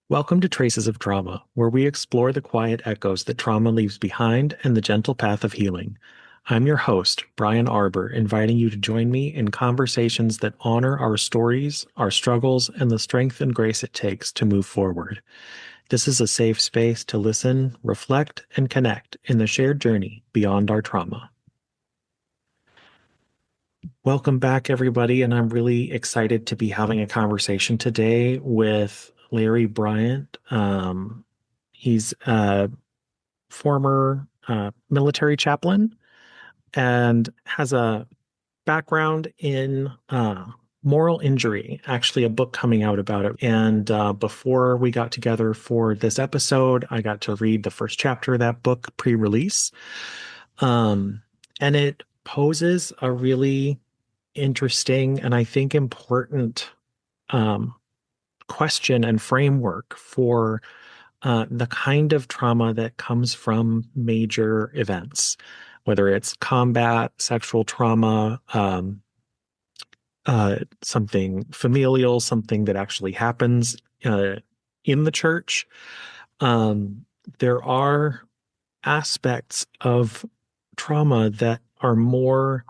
Welcome to Traces of Trauma, where we explore the quiet echoes that trauma leaves behind and the gentle path of healing. I'm your host, Brian Arbor, inviting you to join me in conversations that honor our stories, our struggles, and the strength and grace it takes to move forward. This is a safe space to listen, reflect, and connect in the shared journey beyond our trauma. Welcome back, everybody, and I'm really excited to be having a conversation today with Larry Bryant. He's a former military chaplain and has a background in moral injury, actually, a book coming out about it. And before we got together for this episode, I got to read the first chapter of that book pre-release. And it poses a really interesting and I think important question and framework for the kind of trauma that comes from major events, whether it's combat, sexual trauma, something familial, something that actually happens in the church. There are aspects of trauma that are more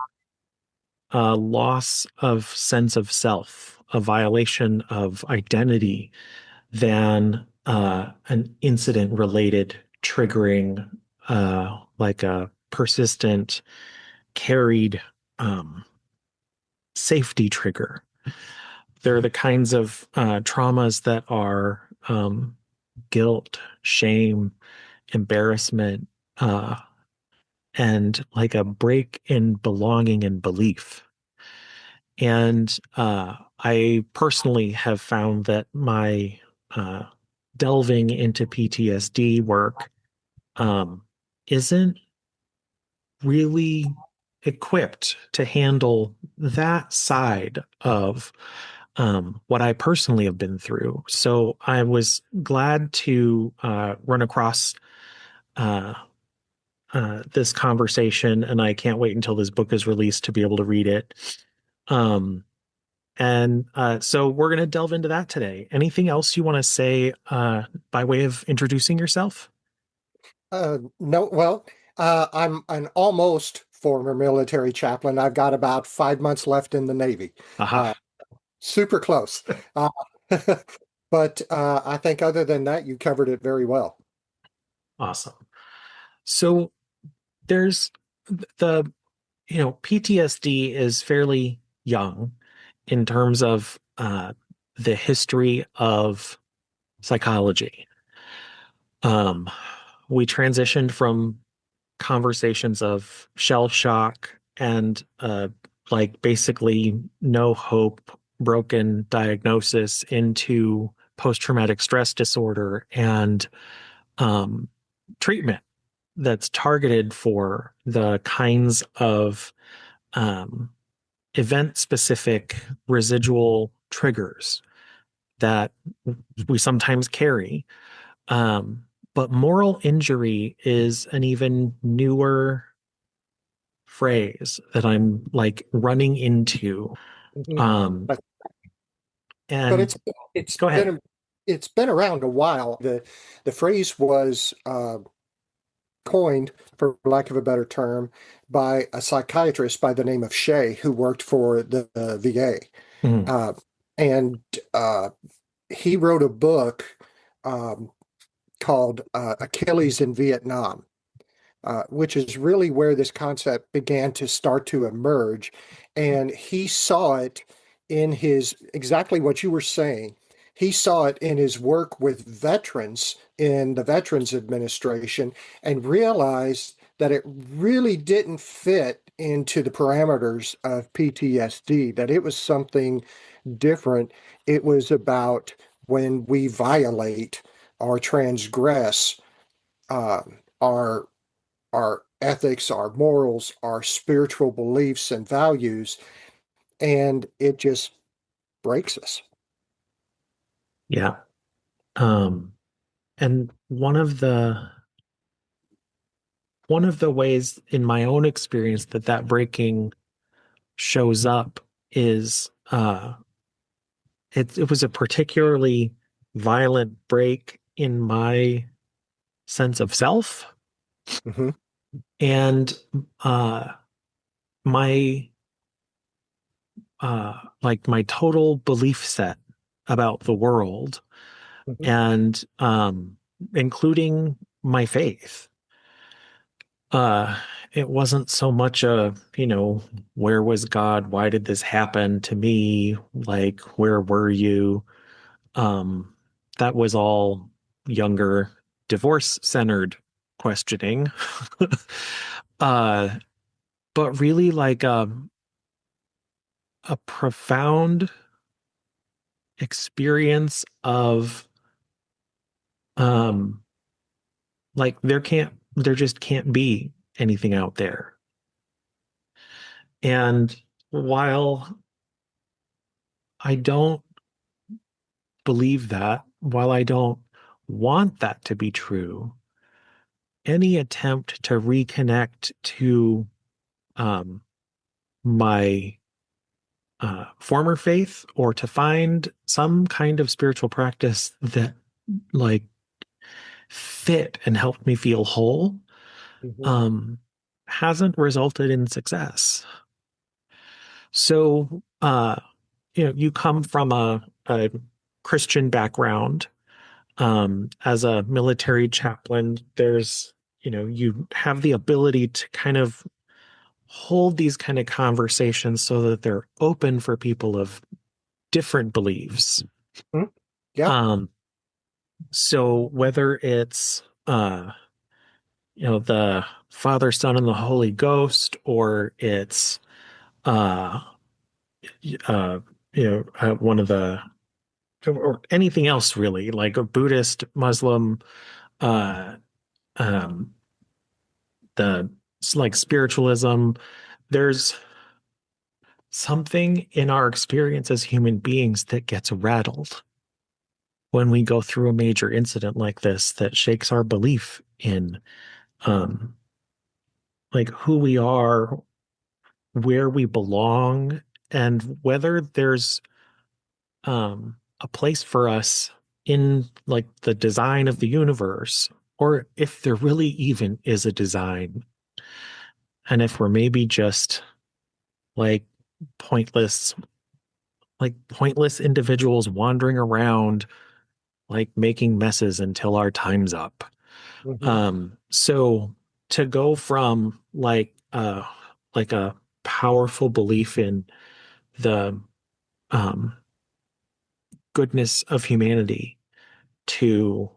loss of sense of self, a violation of identity than an incident related triggering, like a persistent carried safety trigger. They're the kinds of traumas that are guilt, shame, embarrassment, and like a break in belonging and belief. And I personally have found that my delving into PTSD work isn't really equipped to handle that side of what I personally have been through. So I was glad to run across uh, this conversation, and I can't wait until this book is released to be able to read it. So we're going to delve into that today. Anything else you want to say by way of introducing yourself? No, well, I'm an almost former military chaplain. I've got about 5 months left in the Navy. Uh, Aha, Super close. Uh, but I think other than that, you covered it very well. awesome. So there's the, PTSD is fairly young in terms of the history of psychology. Um, we transitioned from conversations of shell shock and like basically no hope, broken diagnosis into post-traumatic stress disorder and um, treatment that's targeted for the kinds of um, event-specific residual triggers that we sometimes carry. But moral injury is an even newer phrase that I'm like running into. Mhm. Um, But but and it's go ahead. been around a while. The phrase was coined, for lack of a better term, by a psychiatrist by the name of Shea, who worked for the VA. Mhm. Uh, and he wrote a book um, called Achilles in Vietnam, which is really where this concept began to start to emerge. And he saw it in his exactly what you were saying. He saw it in his work with veterans in the Veterans Administration and realized that it really didn't fit into the parameters of PTSD, that it was something different. It was about when we violate or transgress uh, our our ethics, our morals, our spiritual beliefs and values, and it just breaks us. Yeah. Um, and one of the ways in my own experience that that breaking shows up is it was a particularly violent break in my sense of self Hmm. and uh my like my total belief set about the world Hmm. and including my faith. uh it wasn't so much a, where was God? Why did this happen to me? Like, where were you? Um, that was all younger, divorce-centered questioning. uh, but really like a profound experience of um like there just can't be anything out there. And while I don't believe that, while I don't want that to be true, any attempt to reconnect to um my former faith or to find some kind of spiritual practice that like fit and helped me feel whole Hmm. um, hasn't resulted in success. So, you come from a Christian background. As a military chaplain, you have the ability to kind of hold these kind of conversations so that they're open for people of different beliefs. Yeah. Um, So whether it's the Father, Son, and the Holy Ghost, or it's uh uh one of the or anything else really, like a Buddhist, Muslim, uh um the like spiritualism, there's something in our experience as human beings that gets rattled when we go through a major incident like this that shakes our belief in um like who we are, where we belong, and whether there's a place for us in like the design of the universe, or if there really even is a design, and if we're maybe just like pointless, pointless individuals wandering around, like making messes until our time's up. Hmm. So to go from like a powerful belief in the um goodness of humanity to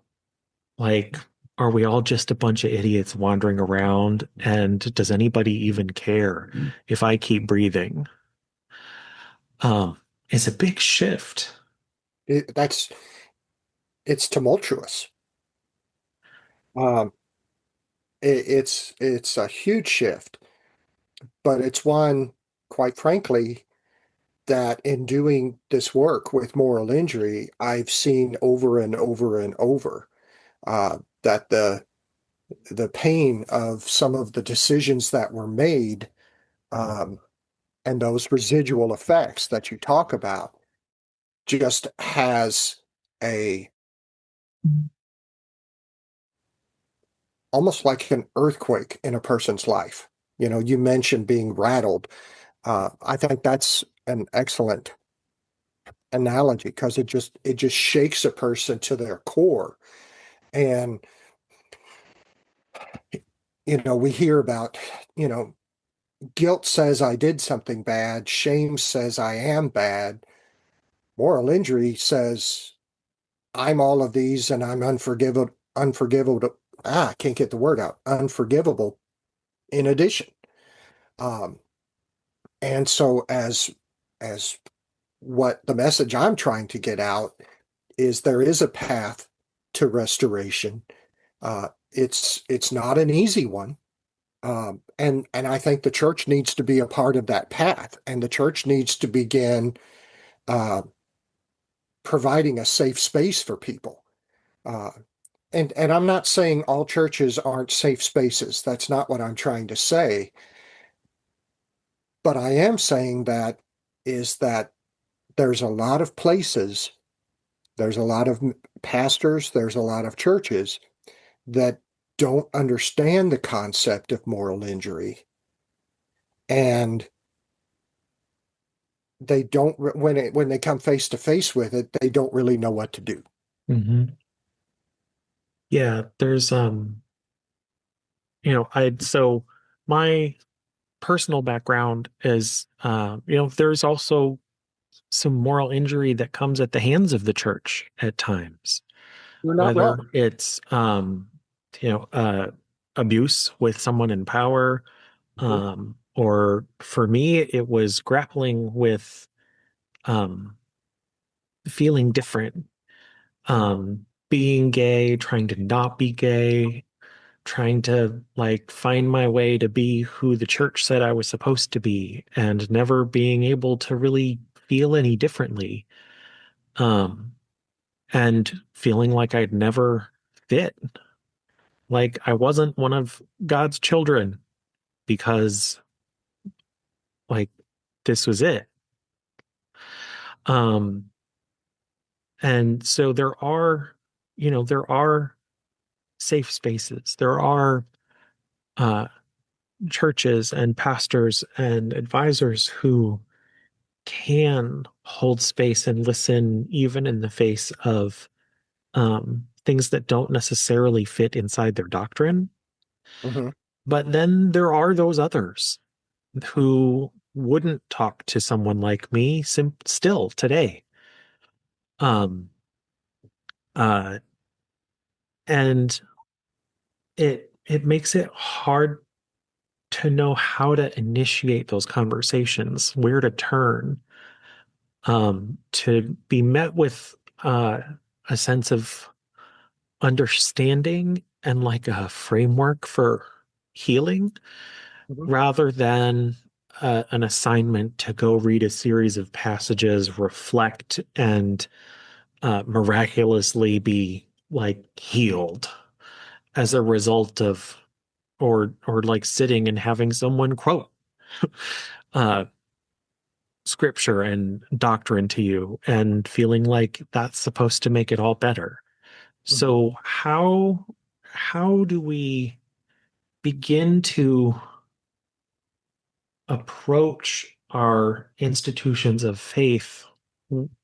like, are we all just a bunch of idiots wandering around? And does anybody even care if I keep breathing? Um, it's a big shift. That's it's tumultuous. Um, it's a huge shift, but it's one, quite frankly, that in doing this work with moral injury, I've seen over and over and over that the pain of some of the decisions that were made um, and those residual effects that you talk about just has a almost like an earthquake in a person's life. You know, you mentioned being rattled. I think that's an excellent analogy because it just shakes a person to their core. And we hear about, you know, guilt says I did something bad, shame says I am bad, moral injury says I'm all of these and I'm unforgivable. I can't get the word out. Unforgivable in addition. Um, and so as what the message I'm trying to get out is there is a path to restoration. It's not an easy one. And I think the church needs to be a part of that path, and the church needs to begin uh, providing a safe space for people. Uh, and I'm not saying all churches aren't safe spaces. That's not what I'm trying to say. But I am saying that there's a lot of places There's a lot of pastors, there's a lot of churches that don't understand the concept of moral injury. And they don't, when they come face to face with it, they don't really know what to do. Hmm. Yeah, there's I'd so my personal background is there's also some moral injury that comes at the hands of the church at times, You're not whether wrong. it's you know uh abuse with someone in power, Mhm. or for me it was grappling with um feeling different, being gay, trying to not be gay, trying to like find my way to be who the church said I was supposed to be, and never being able to really feel any differently. Um, and feeling like I'd never fit, like I wasn't one of God's children because like this was it. Um, and so there are safe spaces. There are uh, churches and pastors and advisors who can hold space and listen, even in the face of things that don't necessarily fit inside their doctrine. Mhm. But then there are those others who wouldn't talk to someone like me still today. Um, uh, and it makes it hard to know how to initiate those conversations, where to turn, to be met with a sense of understanding and like a framework for healing, Mhm. rather than an assignment to go read a series of passages, reflect, and miraculously be like healed as a result of, or like sitting and having someone quote uh, scripture and doctrine to you and feeling like that's supposed to make it all better. Mhm. So how do we begin to approach our institutions of faith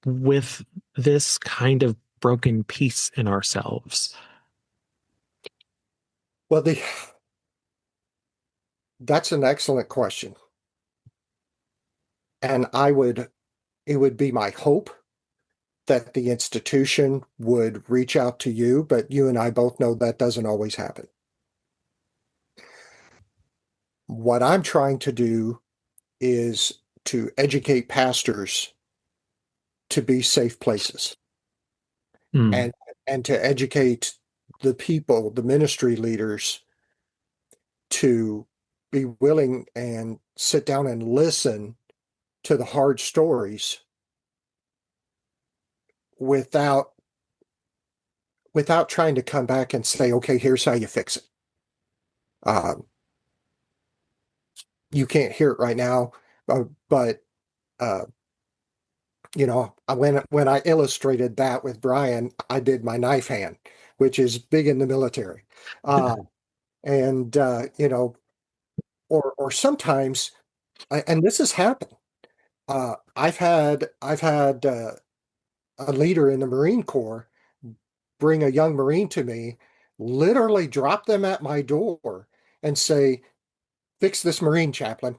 with this kind of broken piece in ourselves? Well, that's an excellent question. And it would be my hope that the institution would reach out to you, but you and I both know that doesn't always happen. What I'm trying to do is to educate pastors to be safe places Mm. and to educate the people, the ministry leaders to be willing and sit down and listen to the hard stories without trying to come back and say, okay, here's how you fix it. Um, you can't hear it right now, but uh, when I illustrated that with Brian, I did my knife hand, which is big in the military, uh, and or sometimes, and this has happened. I've had a leader in the Marine Corps bring a young Marine to me, literally drop them at my door, and say, "Fix this Marine, chaplain."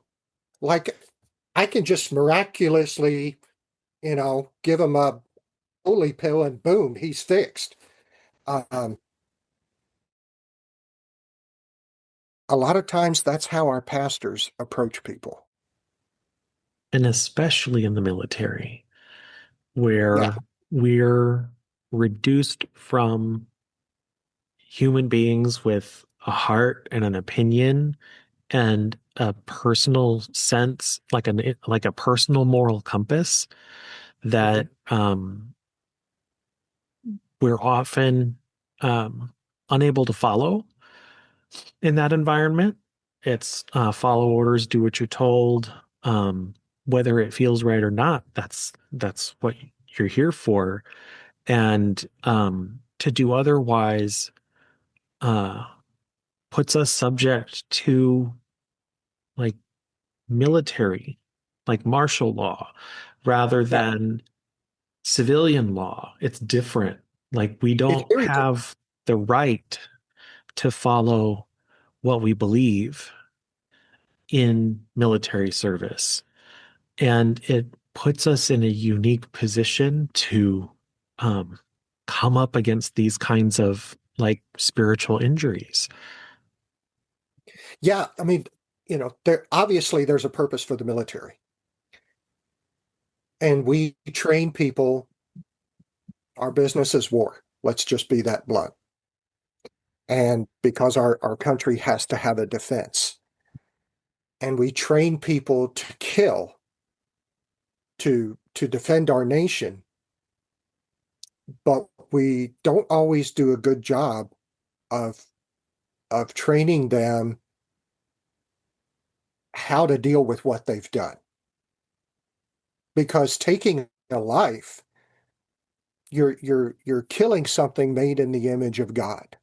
Like I can just miraculously, give him a holy pill and boom, he's fixed. Um, a lot of times that's how our pastors approach people. And especially in the military, Yeah. where we're reduced from human beings with a heart and an opinion and a personal sense, like a personal moral compass Mhm. that we're often unable to follow in that environment. It's follow orders, do what you're told, whether it feels right or not. That's what you're here for. And to do otherwise uh, puts us subject to like military, like martial law, rather Yeah, than civilian law. It's different. Like we it's don't very different. have the right to follow what we believe in military service. And it puts us in a unique position to um, come up against these kinds of like spiritual injuries. Yeah, I mean, there obviously there's a purpose for the military, and we train people. Our business is war. Let's just be that blunt. And because our country has to have a defense, and we train people to kill, to defend our nation, but we don't always do a good job of training them how to deal with what they've done. Because taking a life, you're killing something made in the image of God,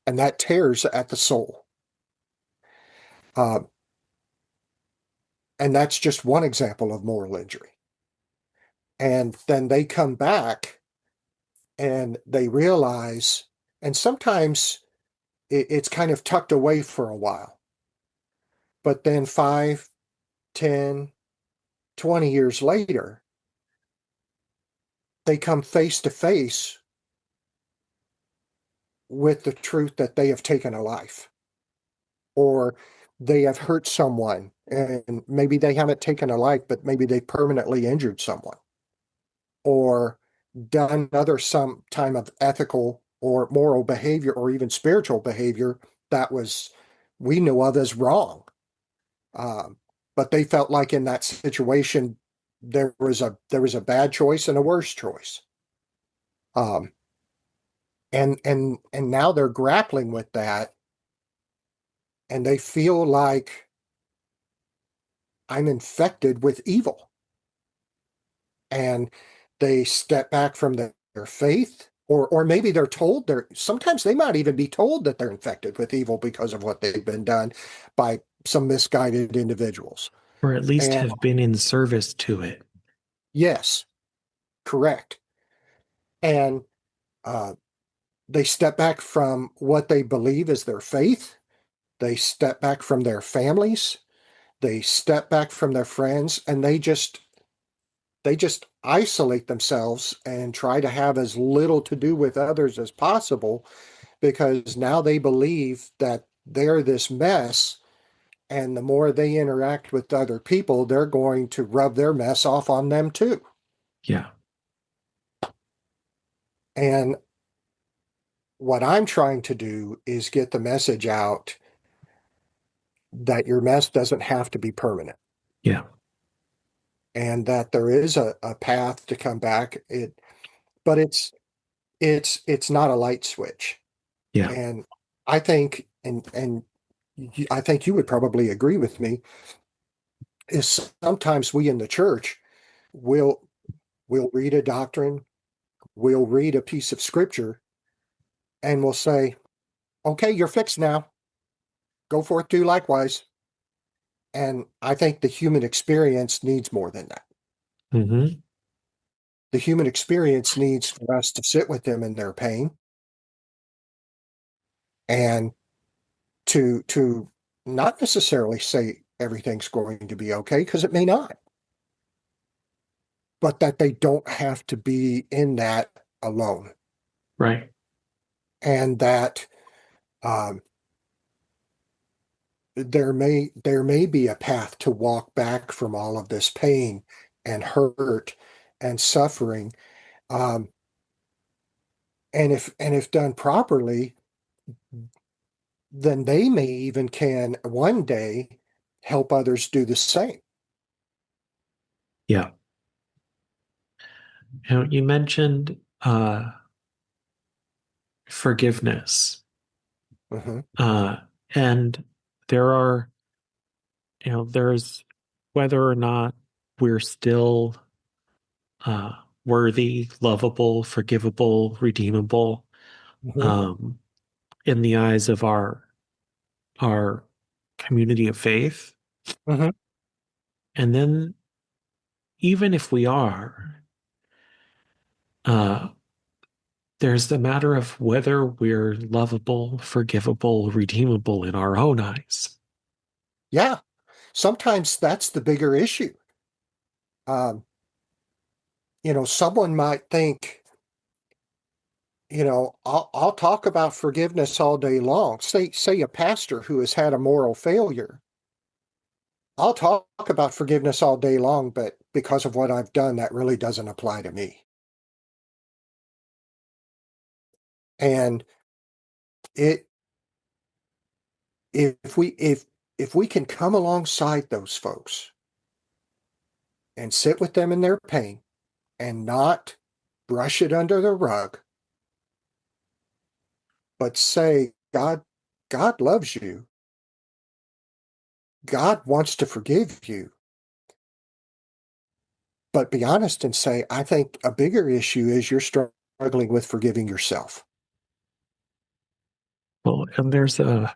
and that tears at the soul. Uh, and that's just one example of moral injury. And then they come back and they realize, and sometimes it's kind of tucked away for a while, but then 5, 10, 20 years later, they come face to face with the truth that they have taken a life, or they have hurt someone, and maybe they haven't taken a life, but maybe they permanently injured someone, or done other some time of ethical or moral behavior or even spiritual behavior that was we know of as wrong. Um, but they felt like in that situation there was a bad choice and a worse choice. Um, and now they're grappling with that, and they feel like I'm infected with evil, and they step back from their faith, or maybe they're told they're sometimes they might even be told that they're infected with evil because of what they've been done by some misguided individuals. Or at least And have been in service to it. yes, correct. And uh, they step back from what they believe is their faith. They step back from their families. They step back from their friends, and they just isolate themselves and try to have as little to do with others as possible, because now they believe that they're this mess, and the more they interact with other people, they're going to rub their mess off on them too. Yeah. And what I'm trying to do is get the message out that your mess doesn't have to be permanent, Yeah. and that there is a path to come back. But it's not a light switch. Yeah. And I think, and I think you would probably agree with me, is sometimes we in the church will we'll read a doctrine, we'll read a piece of scripture, and we'll say, "Okay, you're fixed now. Go forth, do likewise." And I think the human experience needs more than that. Hmm. The human experience needs for us to sit with them in their pain, and to not necessarily say everything's going to be okay, because it may not, but that they don't have to be in that alone, Right. and that um, there may be a path to walk back from all of this pain and hurt and suffering, um, and if done properly, then they may even can one day help others do the same. Yeah. You mentioned forgiveness. Hmm. Uh, and there are, there's whether or not we're still worthy, lovable, forgivable, redeemable, Hmm. um, in the eyes of our community of faith. Hmm. And then even if we are, uh, there's the matter of whether we're lovable, forgivable, redeemable in our own eyes. Yeah, sometimes that's the bigger issue. Um, Someone might think, I'll talk about forgiveness all day long. Say a pastor who has had a moral failure. I'll talk about forgiveness all day long, but because of what I've done, that really doesn't apply to me. And it if we can come alongside those folks and sit with them in their pain and not brush it under the rug, but say, God loves you. God wants to forgive you. But be honest and say, I think a bigger issue is you're struggling with forgiving yourself. Well, and there's a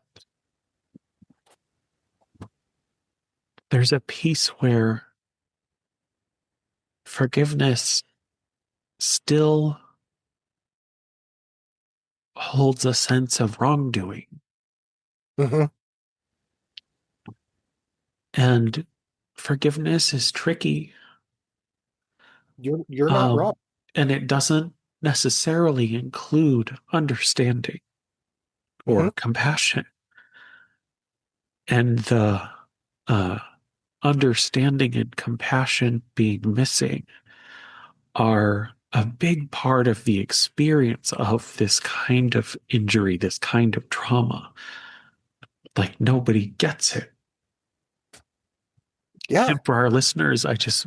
piece where forgiveness still holds a sense of wrongdoing. Hmm. And forgiveness is tricky. You're not wrong. Um, and it doesn't necessarily include understanding Hmm. or compassion. And the uh, understanding and compassion being missing are a big part of the experience of this kind of injury, this kind of trauma. Like nobody gets it. Yeah, And for our listeners, this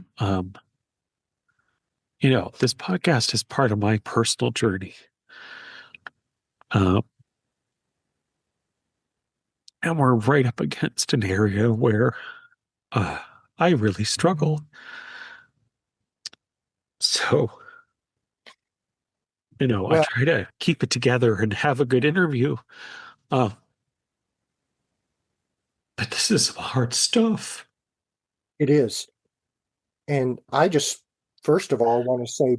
podcast is part of my personal journey. Uh, and we're right up against an area where uh, I really struggle. So, I well, try to keep it together and have a good interview. Uh, but this is some hard stuff. it is. And I just, first of all, want to say,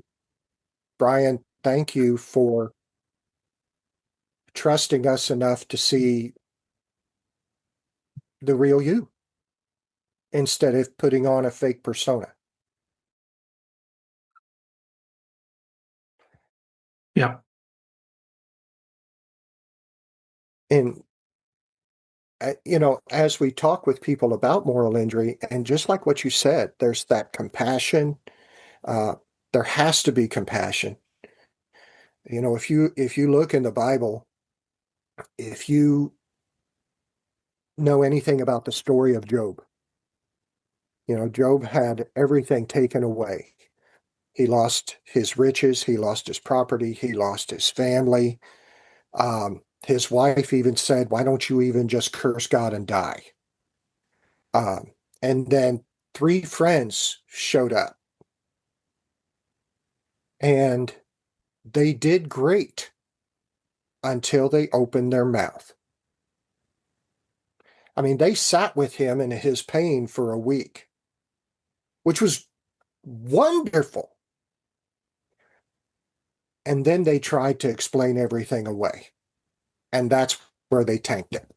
Brian, thank you for trusting us enough to see the real you instead of putting on a fake persona. Yeah. And, as we talk with people about moral injury, and just like what you said, there's that compassion. Uh, there has to be compassion. If you look in the Bible, if you know anything about the story of Job, Job had everything taken away. He lost his riches, he lost his property, he lost his family. His wife even said, "Why don't you even just curse God and die?" And then three friends showed up and they did great until they opened their mouth. I mean, they sat with him in his pain for a week, which was wonderful. And then they tried to explain everything away. And that's where they tanked it.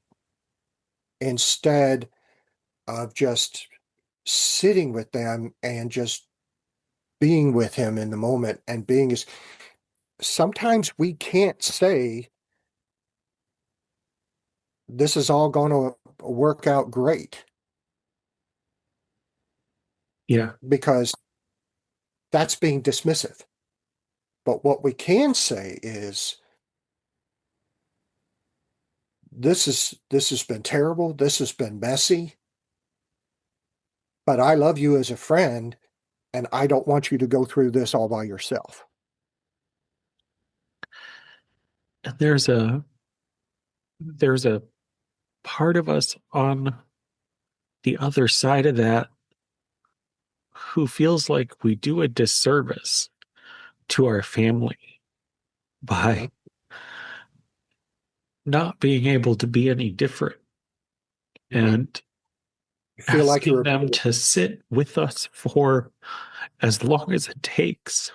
Instead of just sitting with them and just being with him in the moment and being as sometimes we can't say this is all going to work out great Yeah. because that's being dismissive. But what we can say is this has been terrible, this has been messy, but I love you as a friend and I don't want you to go through this all by yourself. And there's a part of us on the other side of that who feels like we do a disservice to our family Hmm. by not being able to be any different Hmm. and You feel like asking you're, them to sit with us for as long as it takes.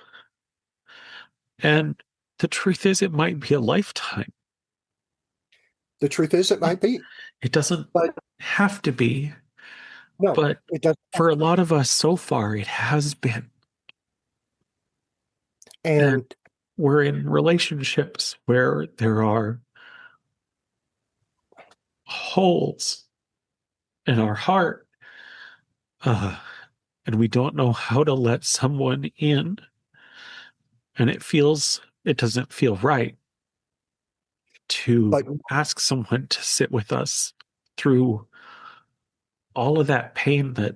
And the truth is, it might be a lifetime. the truth is it It, might be, it doesn't but have to be, no, but it doesn't have for a to be. lot of us so far, it has been. And And we're in relationships where there are holes in our heart, uh, and we don't know how to let someone in, and it doesn't feel right to but ask someone to sit with us through all of that pain that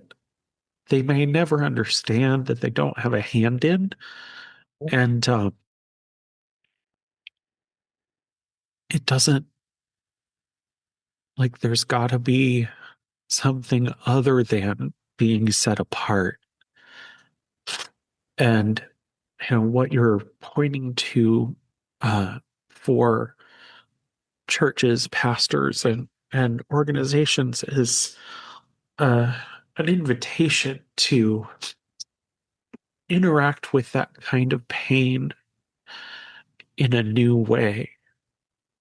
they may never understand, that they don't have a hand in. And it doesn't, like, there's got to be something other than being set apart. And, what you're pointing to for churches, pastors, and organizations is uh, an invitation to interact with that kind of pain in a new way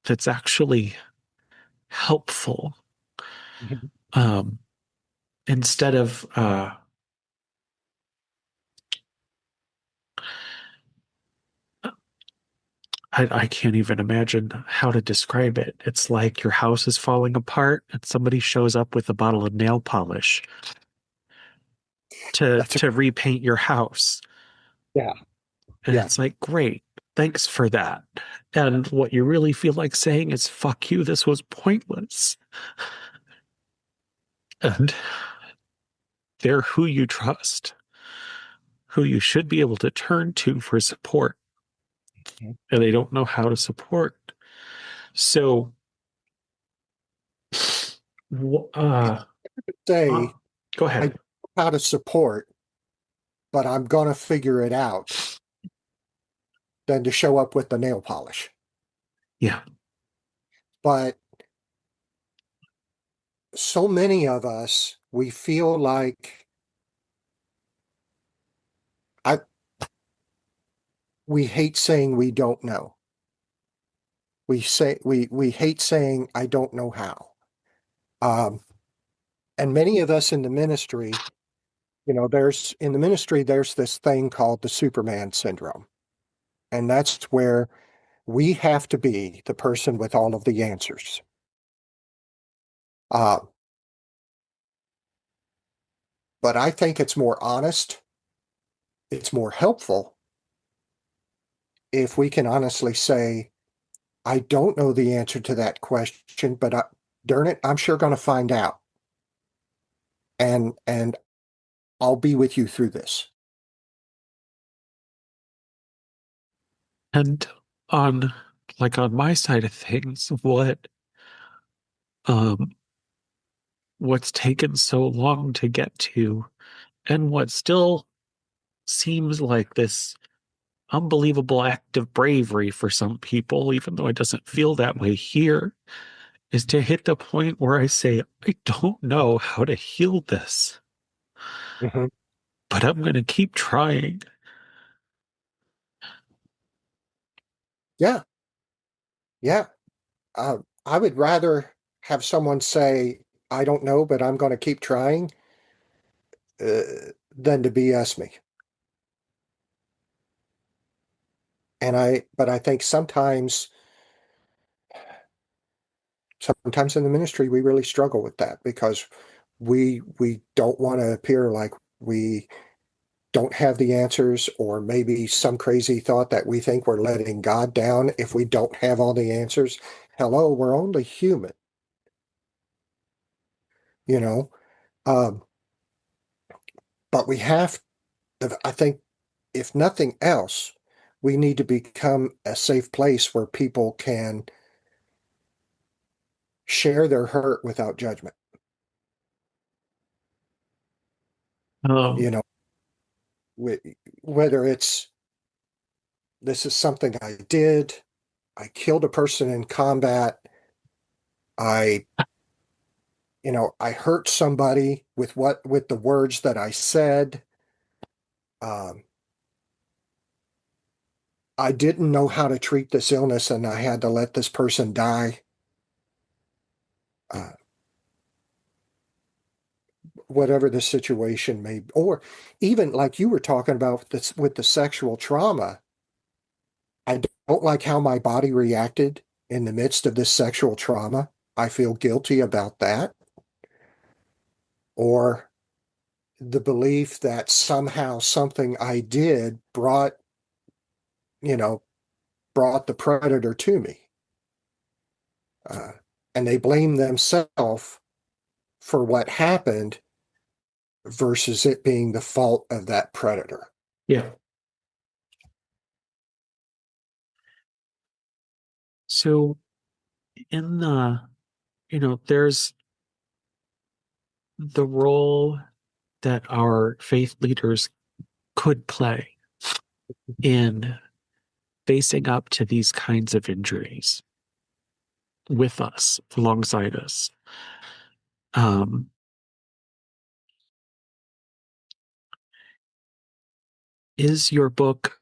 that's actually helpful, Mhm. um, instead of I can't even imagine how to describe it. It's like your house is falling apart and somebody shows up with a bottle of nail polish to that's a, to repaint your house. yeah, And yeah. it's like, great, thanks for that. And what you really feel like saying is, fuck you, this was pointless. And they're who you trust, who you should be able to turn to for support, Mhm. and they don't know how to support. So, It's uh, to say, go I ahead. don't know how to support, but I'm going to figure it out than to show up with the nail polish. Yeah. But so many of us, we feel like I, we hate saying we don't know. We hate saying I don't know how. Um, and many of us in the ministry, there's in the ministry there's this thing called the Superman syndrome, and that's where we have to be the person with all of the answers. Uh, but I think it's more honest, it's more helpful if we can honestly say, I don't know the answer to that question, but darn it, I'm sure going to find out, and I'll be with you through this. And on on my side of things, um what's taken so long to get to, and what still seems like this unbelievable act of bravery for some people, even though it doesn't feel that way here, is to hit the point where I say, I don't know how to heal this, Mhm. but I'm going to keep trying. Yeah, yeah. Uh, I would rather have someone say, I don't know, but I'm going to keep trying, than to BS me. But I think sometimes in the ministry, we really struggle with that because we don't want to appear like we don't have the answers, or maybe some crazy thought that we think we're letting God down if we don't have all the answers. Hello, we're only human, you know. Um, but I think, if nothing else, we need to become a safe place where people can share their hurt without judgment. Um, You know, whether it's this is something I did. I killed a person in combat. I, I hurt somebody with the words that I said. Um, I didn't know how to treat this illness and I had to let this person die. Uh, Whatever the situation may be, or even like you were talking about this with the sexual trauma. I don't like how my body reacted in the midst of this sexual trauma. I feel guilty about that. Or the belief that somehow something I did you know, brought the predator to me. Uh, and they blame themselves for what happened versus it being the fault of that predator. Yeah. So in there's the role that our faith leaders could play in facing up to these kinds of injuries with us, alongside us. Um, is your book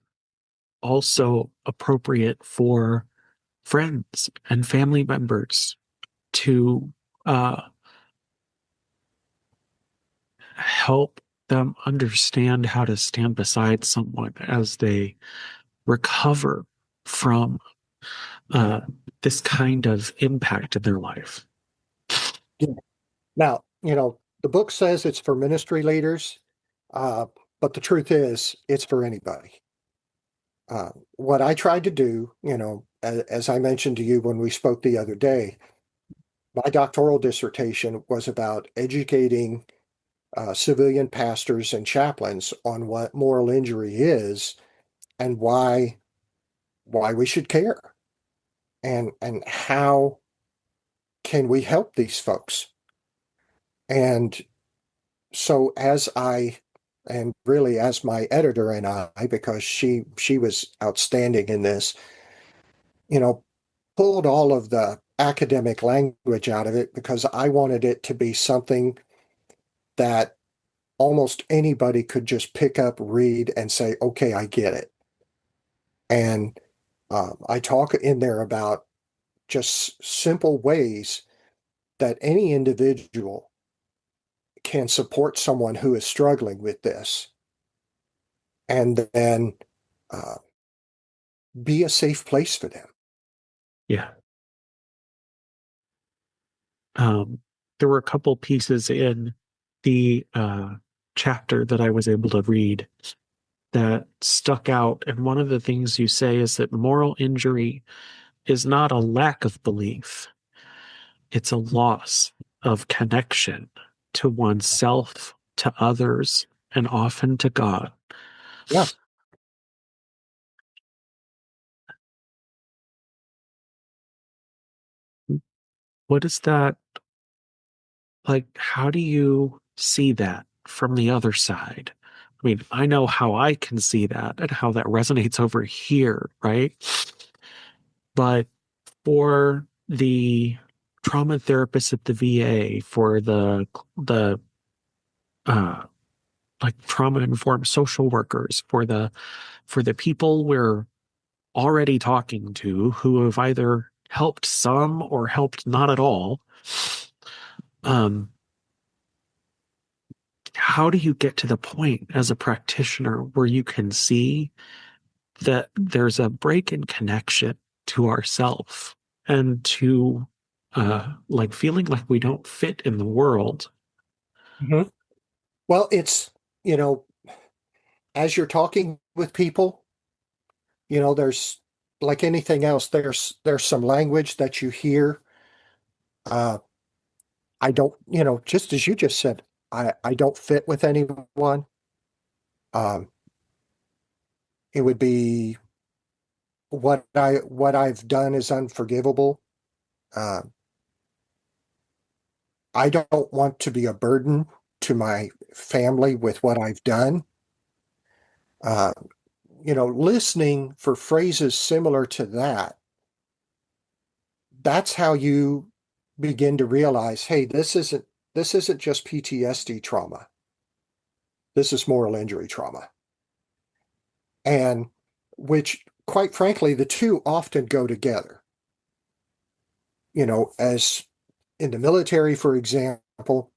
also appropriate for friends and family members to uh, help them understand how to stand beside someone as they recover from uh, this kind of impact in their life? Now, the book says it's for ministry leaders, uh, but the truth is, it's for anybody. What I tried to do, as I mentioned to you when we spoke the other day, my doctoral dissertation was about educating civilian pastors and chaplains on what moral injury is and why we should care and how can we help these folks. And so and really as my editor and I, because she was outstanding in this, you know, pulled all of the academic language out of it because I wanted it to be something that almost anybody could just pick up, read, and say, okay, I get it. And I talk in there about just simple ways that any individual can support someone who is struggling with this and then uh, be a safe place for them. Yeah. Um, there were a couple pieces in the chapter that I was able to read that stuck out. And one of the things you say is that moral injury is not a lack of belief, it's a loss of connection to oneself, to others, and often to God. Yeah. What is that like? How do you see that from the other side? I mean, I know how I can see that and how that resonates over here, right? But for the trauma therapists at the VA, for the uh, like trauma informed social workers, for the people we're already talking to who have either helped some or helped not at all, um, how do you get to the point as a practitioner where you can see that there's a break in connection to ourself and to like feeling like we don't fit in the world? Mhm. Well, it's, you know, as you're talking with people, there's like anything else, there's some language that you hear. Uh, I don't, just as you just said, I don't fit with anyone. Um, it would be what I've done is unforgivable. Uh, I don't want to be a burden to my family with what I've done. Uh, listening for phrases similar to that, that's how you begin to realize, hey, this isn't just PTSD trauma. This is moral injury trauma. And which, quite frankly, the two often go together. As in the military, for example,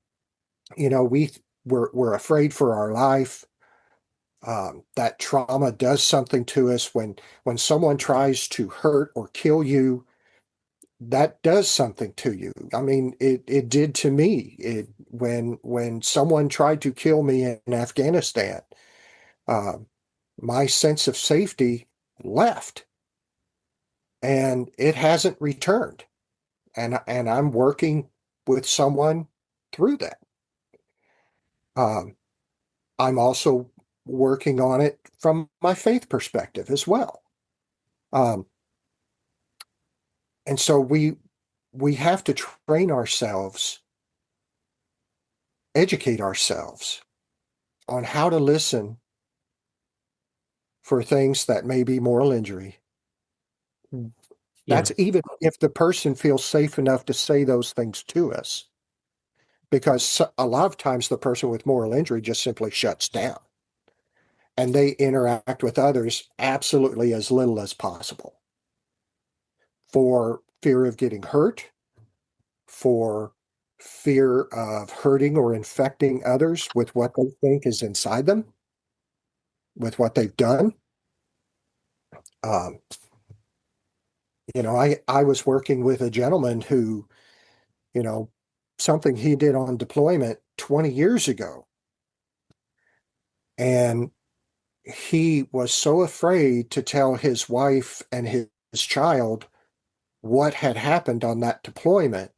we're afraid for our life. That trauma does something to us when someone tries to hurt or kill you. That does something to you. I mean, it did to me. When someone tried to kill me in Afghanistan, uh, my sense of safety left, and it hasn't returned. And I'm working with someone through that. Um, I'm also working on it from my faith perspective as well. Um, and so we have to train ourselves, educate ourselves on how to listen for things that may be moral injury. Yeah. That's even if the person feels safe enough to say those things to us, because a lot of times the person with moral injury just simply shuts down and they interact with others absolutely as little as possible for fear of getting hurt, for fear of hurting or infecting others with what they think is inside them, with what they've done. Um, I was working with a gentleman who, you know, something he did on deployment 20 years ago. And he was so afraid to tell his wife and his child what had happened on that deployment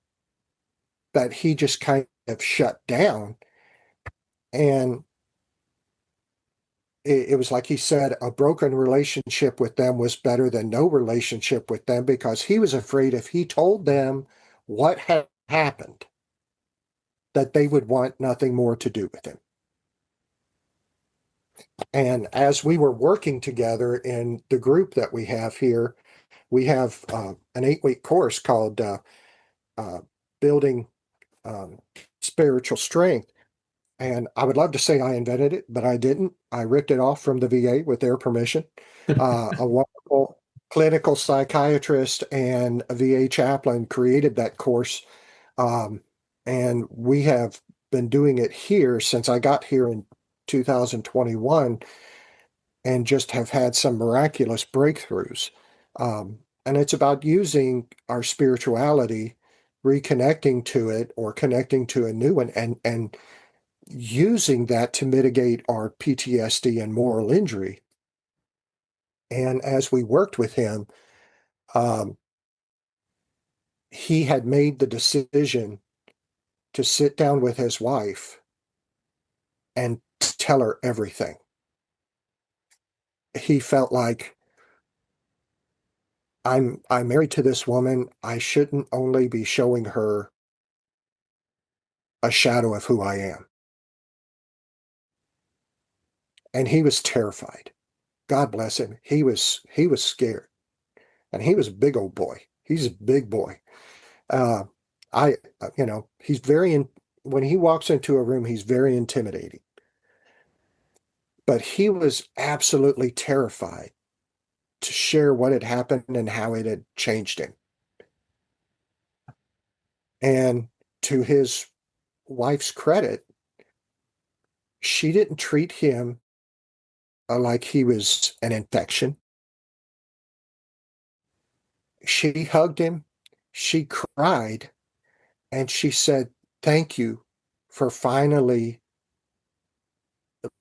that he just kind of shut down. And it was like he said, a broken relationship with them was better than no relationship with them, because he was afraid if he told them what had happened, that they would want nothing more to do with him. And as we were working together in the group that we have here, we have an 8-week course called uh, Building Spiritual Strength. And I would love to say I invented it, but I didn't. I ripped it off from the VA with their permission. A wonderful clinical psychiatrist and a VA chaplain created that course. Um, and we have been doing it here since I got here in 2021, and just have had some miraculous breakthroughs. And it's about using our spirituality, reconnecting to it or connecting to a new one, and using that to mitigate our PTSD and moral injury. And as we worked with him, um, he had made the decision to sit down with his wife and tell her everything. He felt like, I'm married to this woman. I shouldn't only be showing her a shadow of who I am. And he was terrified. God bless him. He was scared. And he was a big old boy. He's a big boy. Uh, he's when he walks into a room, he's very intimidating. But he was absolutely terrified to share what had happened and how it had changed him. And to his wife's credit, she didn't treat him like he was an infection. She hugged him, she cried, and she said, "Thank you for finally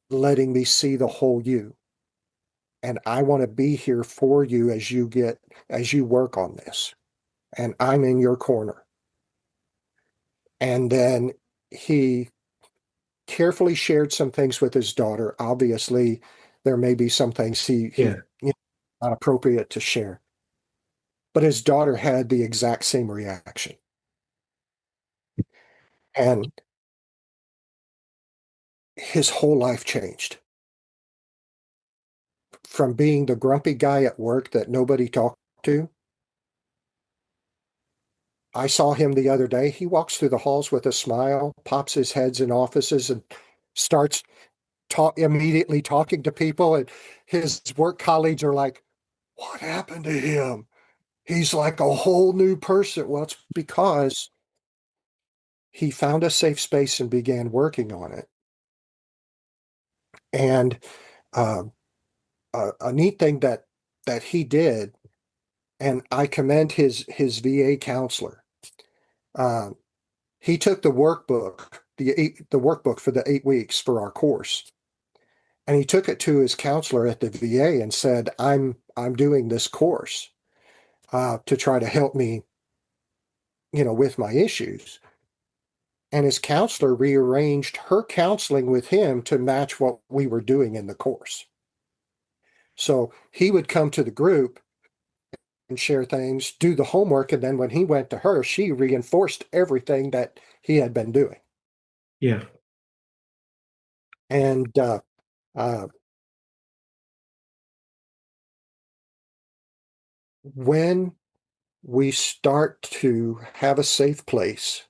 letting me see the whole you. And I want to be here for you as you work on this. And I'm in your corner." And then he carefully shared some things with his daughter. Obviously, there may be some things he Yeah. not appropriate to share. But his daughter had the exact same reaction. And his whole life changed from being the grumpy guy at work that nobody talked to. I saw him the other day. He walks through the halls with a smile, pops his heads in offices, and starts immediately talking to people. And his work colleagues are like, "What happened to him? He's like a whole new person." Well, it's because he found a safe space and began working on it. And uh, a neat thing that he did, and I commend his VA counselor. Um, he took the workbook for the 8 weeks for our course, and he took it to his counselor at the VA and said, I'm doing this course to try to help me, with my issues." And his counselor rearranged her counseling with him to match what we were doing in the course. So he would come to the group and share things, do the homework, and then when he went to her, she reinforced everything that he had been doing. Yeah. And uh, when we start to have a safe place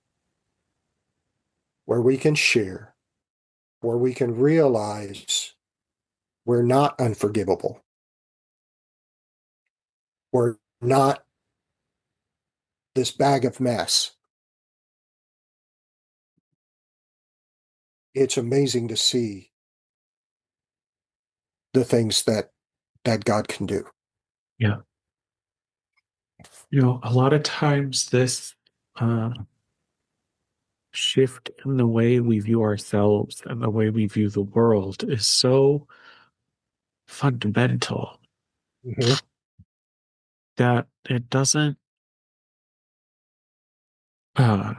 where we can share, where we can realize we're not unforgivable, we're not this bag of mess, it's amazing to see the things that God can do. Yeah. A lot of times this uh, shift in the way we view ourselves and the way we view the world is so fundamental Mhm. that uh,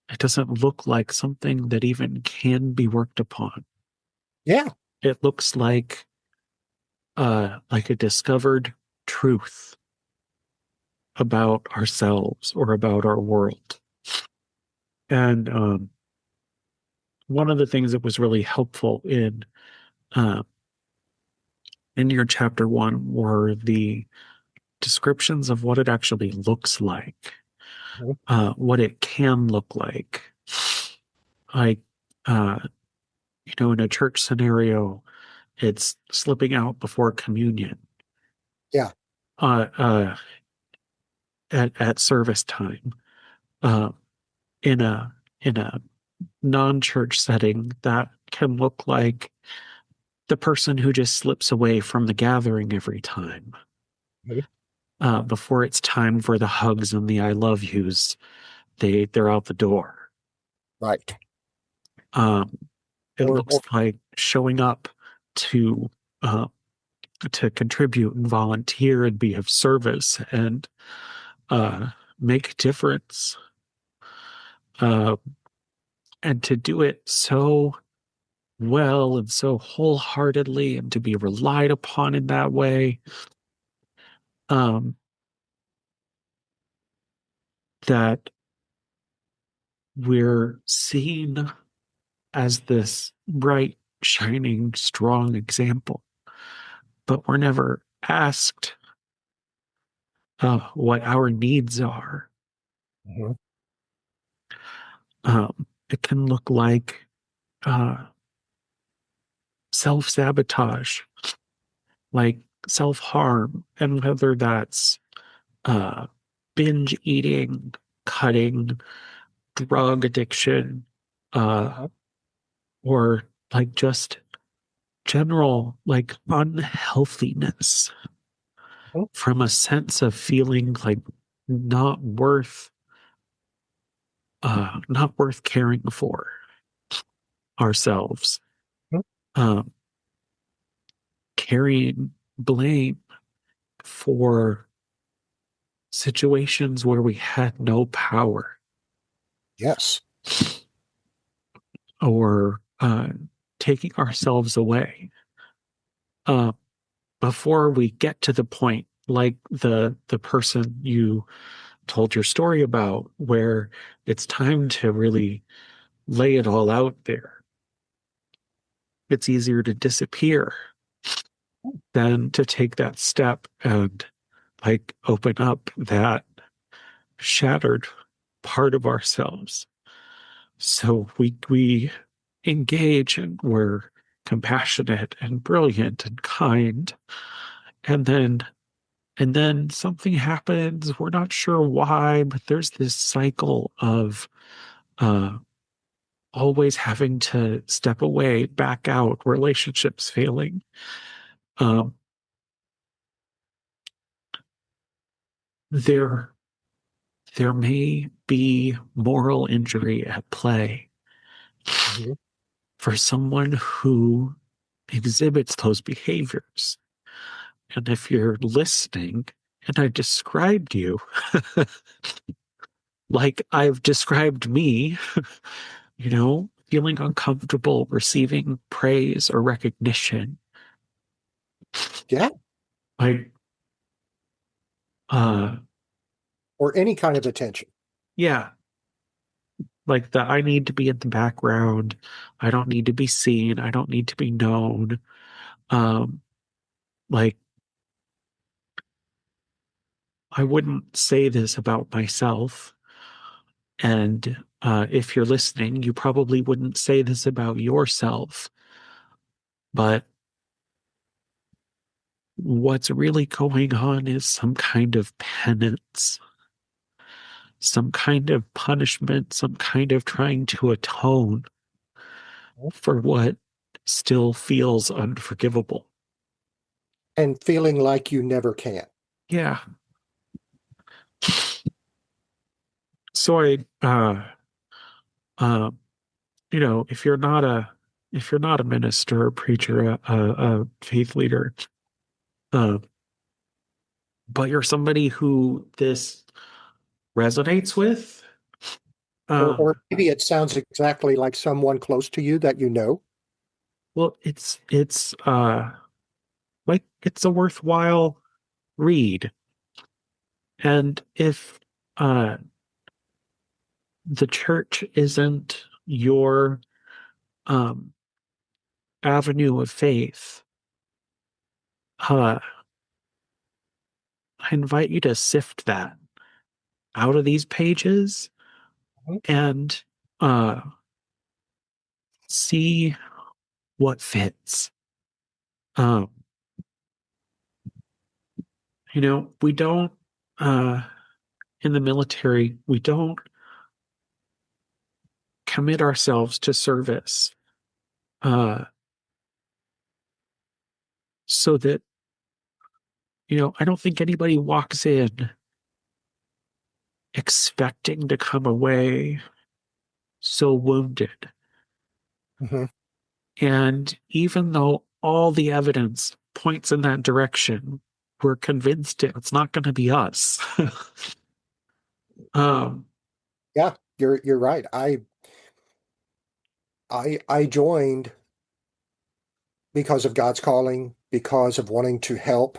it doesn't look like something that even can be worked upon. Yeah. It looks like a discovered truth about ourselves or about our world. And one of the things that was really helpful uh, in your chapter one were the descriptions of what it actually looks like, Mhm. what it can look like. Like, uh, in a church scenario, it's slipping out before communion, Yeah. uh, uh, at service time. Uh, in a non-church setting, that can look like the person who just slips away from the gathering every time. Mhm. Before it's time for the hugs and the I love yous, they're out the door. Right. Um, it looks Or like showing up to uh, to contribute and volunteer and be of service and make a difference, uh, and to do it so well and so wholeheartedly and to be relied upon in that way, um, that we're seen as this bright, shining, strong example, but we're never asked what our needs are. Mhm. It can look like uh, self sabotage, like self harm, and whether that's uh, binge eating, cutting, drug addiction, uh, Mhm. or like just general like unhealthiness Mhm. from a sense of feeling like not worth not worth caring for ourselves, Mhm. um, carrying blame for situations where we had no power, Yes. or taking ourselves away uh, before we get to the point like the person you told your story about, where it's time to really lay it all out there. It's easier to disappear then to take that step and like open up that shattered part of ourselves. So we engage and we're compassionate and brilliant and kind. And then something happens. We're not sure why, but there's this cycle of uh always having to step away, back out, relationships failing. Um, there there may be moral injury at play Mhm. for someone who exhibits those behaviors. And if you're listening, and I described you like I've described me, feeling uncomfortable receiving praise or recognition, Yeah, like, uh, or any kind of attention. yeah, like that I need to be in the background. I don't need to be seen. I don't need to be known. Um, like I wouldn't say this about myself. And if you're listening, you probably wouldn't say this about yourself. But what's really going on is some kind of penance, some kind of punishment, some kind of trying to atone for what still feels unforgivable. And feeling like you never can. Yeah. So uh, if you're not a minister, a preacher, a faith leader, uh, but you're somebody who this resonates with, Or um, maybe it sounds exactly like someone close to you that you know. well, it's a worthwhile read. And if uh, the church isn't your um, avenue of faith, uh, I invite you to sift that out of these pages Mhm. and uh, see what fits. Um, we don't uh, in the military, we don't commit ourselves to service uh, so that I don't think anybody walks in expecting to come away so wounded. Mhm. And even though all the evidence points in that direction, we're convinced it's not going to be us. um, Yeah, you're right. I joined because of God's calling, because of wanting to help.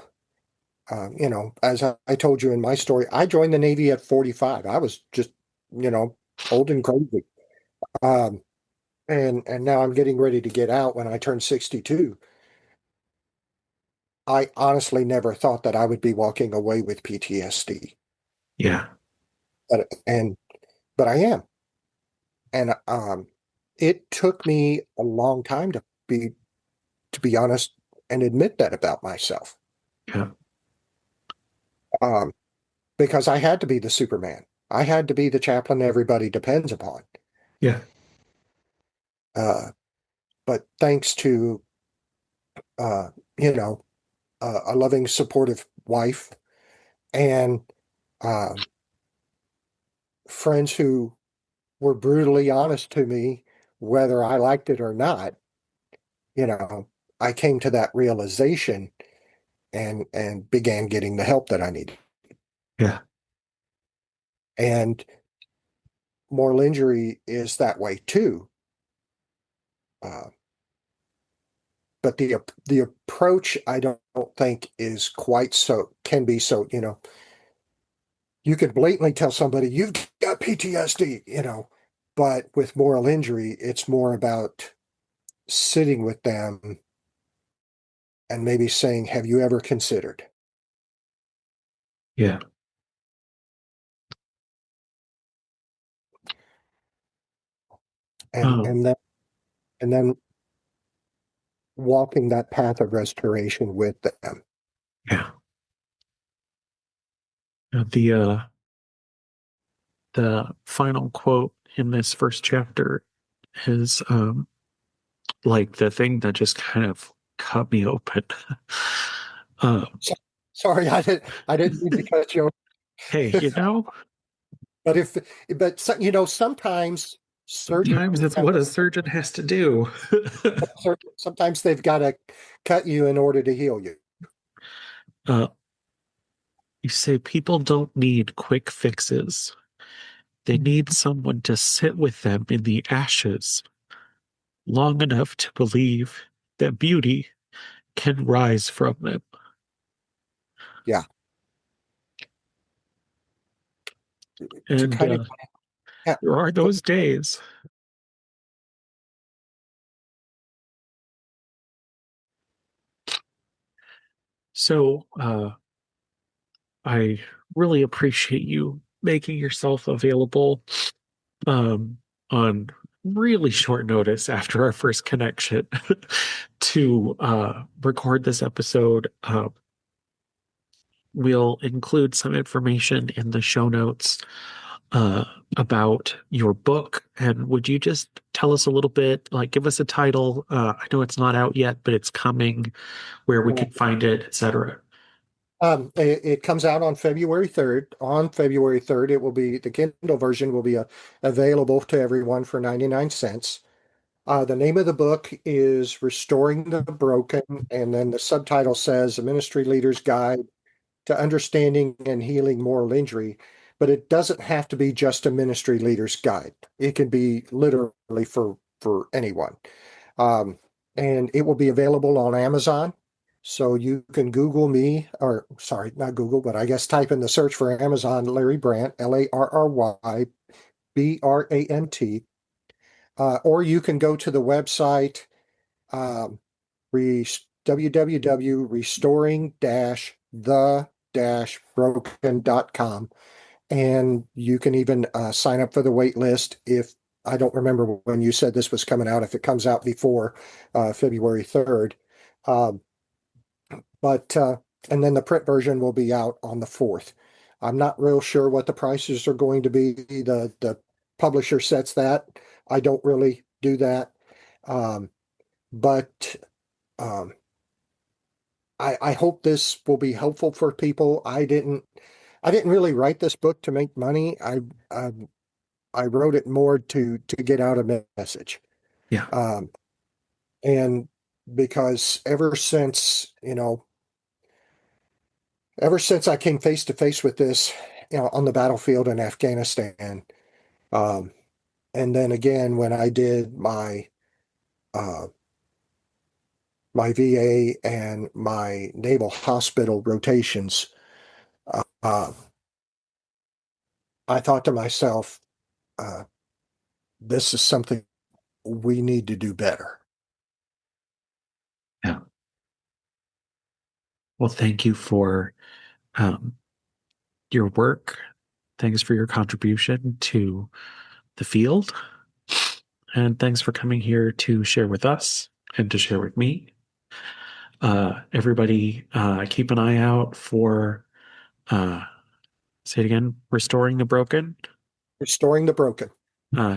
As I told you in my story, I joined the Navy at 45. I was just, you know, old and crazy. Um, and now I'm getting ready to get out when I turn 62. I honestly never thought that I would be walking away with PTSD, yeah, but I am. And it took me a long time to be honest and admit that about myself. yeah, Um, because I had to be the Superman. I had to be the chaplain everybody depends upon. yeah, Uh, but thanks to uh, you know a loving, supportive wife and um, friends who were brutally honest to me, whether I liked it or not, you know, I came to that realization and began getting the help that I needed. yeah, And moral injury is that way too. Uh, but the approach I don't think is quite so can be so, you could blatantly tell somebody you've got PTSD, but with moral injury, it's more about sitting with them and maybe saying, have you ever considered? Yeah. And Oh, and then walking that path of restoration with them. yeah. The final quote in this first chapter is like the thing that just kind of cut me open. uh, So, sorry, I didn't mean to cut you off. hey, But if but sometimes surgeons sometimes it's have what a surgeon has to do. sometimes they've got to cut you in order to heal you. uh, you say people don't need quick fixes. They need someone to sit with them in the ashes long enough to believe that beauty can rise from them. Yeah, to And kind of yeah. there are those days. So I really appreciate you making yourself available um, on really short notice after our first connection to record this episode. We'll include some information in the show notes uh, about your book. And would you just tell us a little bit, like give us a title? I know it's not out yet, but it's coming, where we can find it, etc. It comes out on February 3rd. On February 3rd, it will be the Kindle version will be available to everyone for 99 cents. The name of the book is Restoring the Broken, and then the subtitle says A Ministry Leader's Guide to Understanding and Healing Moral Injury. But it doesn't have to be just a ministry leader's guide. It can be literally for anyone. Um, and it will be available on Amazon. So you can Google me, or sorry, not Google, but I guess type in the search for Amazon Larry Brant, LarryBrant, or you can go to the website um, www.restoring-the-broken.com, and you can even sign up for the wait list if I don't remember when you said this was coming out, if it comes out before February 3rd. Um, but and then the print version will be out on the 4th. I'm not real sure what the prices are going to be. The publisher sets that. I don't really do that. Um, but um, I hope this will be helpful for people. I didn't really write this book to make money. I I wrote it more to get out a message. Yeah. Um, and because ever since I came face to face with this, on the battlefield in Afghanistan, um, and then again when I did uh, my VA and my naval hospital rotations, uh, I thought to myself, uh, this is something we need to do better. Yeah. Well, thank you for um, your work. Thanks for your contribution to the field. And thanks for coming here to share with us and to share with me. Everybody, keep an eye out for, uh, say it again, Restoring the Broken, Restoring the broken.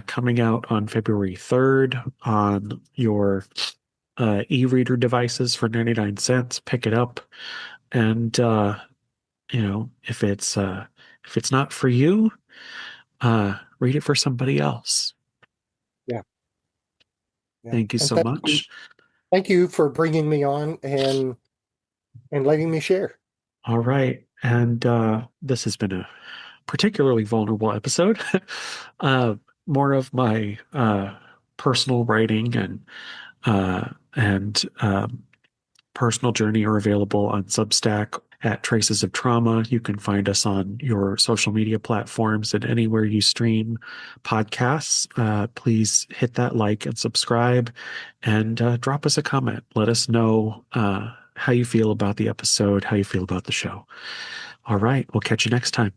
coming out on February 3rd on your e-reader devices for 99 cents. Pick it up. And, if it's not for you, read it for somebody else. Yeah, yeah. Thank you And so much. thank you for bringing me on and letting me share. All right. And this has been a particularly vulnerable episode. uh, More of my personal writing and personal journey are available on Substack at Traces of Trauma. You can find us on your social media platforms and anywhere you stream podcasts. Please hit that like and subscribe and drop us a comment. Let us know. how you feel about the episode, how you feel about the show. All right. We'll catch you next time.